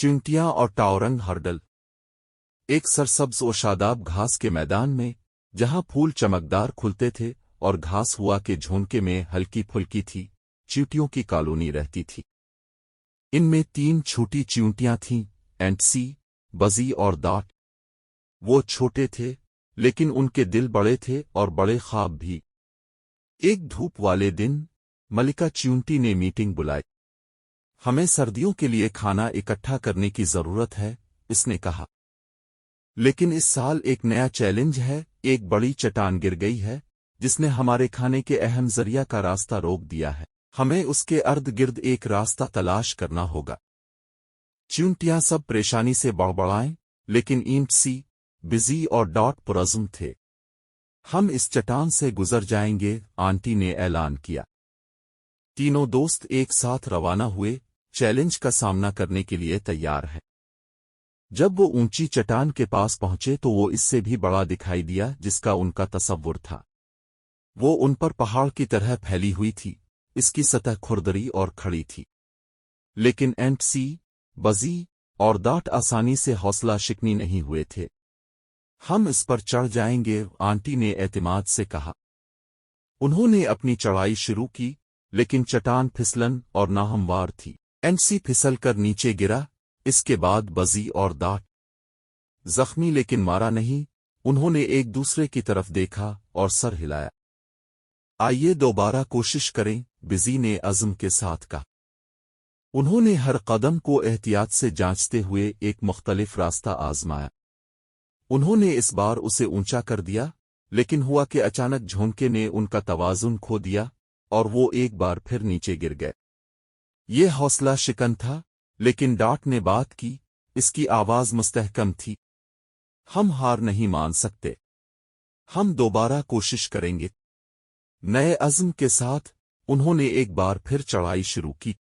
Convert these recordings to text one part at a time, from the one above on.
चींटियां और टाओरंग हर्डल। एक सरसब्ज और शादाब घास के मैदान में, जहां फूल चमकदार खुलते थे और घास हुआ के झोंके में हल्की फुल्की थी, चींटियों की कॉलोनी रहती थी। इनमें 3 छोटी चींटियां थीं, एंटसी, बजी और डॉट। वो छोटे थे, लेकिन उनके दिल बड़े थे और बड़े ख्वाब भी। एक धूप वाले दिन मलिका चींटी ने मीटिंग बुलाई। हमें सर्दियों के लिए खाना इकट्ठा करने की जरूरत है, इसने कहा। लेकिन इस साल एक नया चैलेंज है, एक बड़ी चट्टान गिर गई है, जिसने हमारे खाने के अहम जरिया का रास्ता रोक दिया है। हमें उसके अर्द गिर्द एक रास्ता तलाश करना होगा। चींटियां सब परेशानी से बड़बड़ाएं, लेकिन एंटसी, बिजी और डॉट पुरज़्म थे। हम इस चट्टान से गुजर जाएंगे, आंटी ने ऐलान किया। तीनों दोस्त एक साथ रवाना हुए, चैलेंज का सामना करने के लिए तैयार हैं। जब वो ऊंची चट्टान के पास पहुंचे तो वो इससे भी बड़ा दिखाई दिया जिसका उनका तसव्वुर था। वो उन पर पहाड़ की तरह फैली हुई थी, इसकी सतह खुरदरी और खड़ी थी। लेकिन एंटसी, बजी और डॉट आसानी से हौसला शिकनी नहीं हुए थे। हम इस पर चढ़ जाएंगे, आंटी ने एतमाद से कहा। उन्होंने अपनी चढ़ाई शुरू की, लेकिन चट्टान फिसलन और नाहमवार थी। एंटसी फिसल कर नीचे गिरा, इसके बाद बजी और डॉट, जख्मी लेकिन मारा नहीं, उन्होंने एक दूसरे की तरफ देखा और सर हिलाया। आइए दोबारा कोशिश करें, बिजी ने अज़्म के साथ कहा। उन्होंने हर कदम को एहतियात से जांचते हुए एक मुख्तलिफ रास्ता आजमाया। उन्होंने इस बार उसे ऊंचा कर दिया, लेकिन हुआ कि अचानक झोंके ने उनका तवाज़ुन खो दिया और वो एक बार फिर नीचे गिर गए। ये हौसला शिकन था, लेकिन डॉट ने बात की, इसकी आवाज मुस्तहकम थी। हम हार नहीं मान सकते, हम दोबारा कोशिश करेंगे। नए अज़्म के साथ उन्होंने एक बार फिर चढ़ाई शुरू की।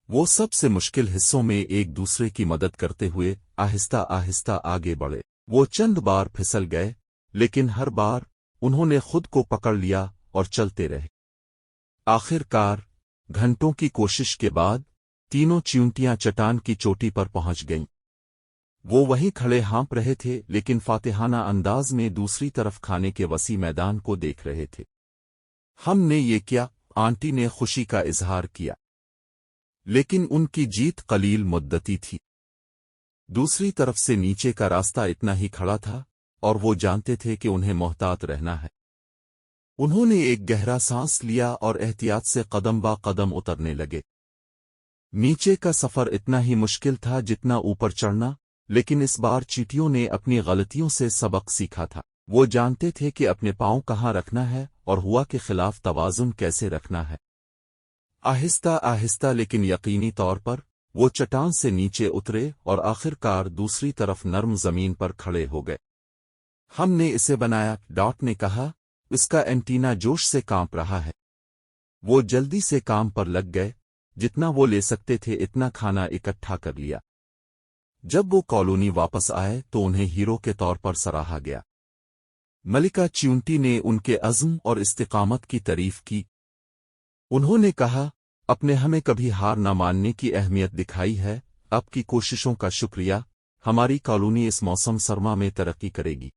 वो सबसे मुश्किल हिस्सों में एक दूसरे की मदद करते हुए आहिस्ता आहिस्ता आगे बढ़े। वो चंद बार फिसल गए, लेकिन हर बार उन्होंने खुद को पकड़ लिया और चलते रहे। आखिरकार घंटों की कोशिश के बाद तीनों चींटियां चट्टान की चोटी पर पहुंच गईं। वो वहीं खड़े हाँप रहे थे, लेकिन फातिहाना अंदाज में दूसरी तरफ खाने के वसी मैदान को देख रहे थे। हमने ये किया, आंटी ने खुशी का इजहार किया। लेकिन उनकी जीत कलील मुद्दती थी। दूसरी तरफ से नीचे का रास्ता इतना ही खड़ा था और वो जानते थे कि उन्हें मोहतात रहना है। उन्होंने एक गहरा सांस लिया और एहतियात से कदम बा कदम उतरने लगे। नीचे का सफर इतना ही मुश्किल था जितना ऊपर चढ़ना, लेकिन इस बार चींटियों ने अपनी गलतियों से सबक सीखा था। वो जानते थे कि अपने पांव कहाँ रखना है और हुआ के खिलाफ तवाज़ुन कैसे रखना है। आहिस्ता आहिस्ता लेकिन यकीनी तौर पर वो चट्टान से नीचे उतरे और आखिरकार दूसरी तरफ नर्म जमीन पर खड़े हो गए। हमने इसे बनाया, डॉट ने कहा, इसका एंटीना जोश से कांप रहा है। वो जल्दी से काम पर लग गए, जितना वो ले सकते थे इतना खाना इकट्ठा कर लिया। जब वो कॉलोनी वापस आए तो उन्हें हीरो के तौर पर सराहा गया। मलिका चींटी ने उनके अज़्म और इस्तिकामत की तारीफ की। उन्होंने कहा, अपने हमें कभी हार न मानने की अहमियत दिखाई है, आपकी कोशिशों का शुक्रिया। हमारी कॉलोनी इस मौसम सरमा में तरक्की करेगी।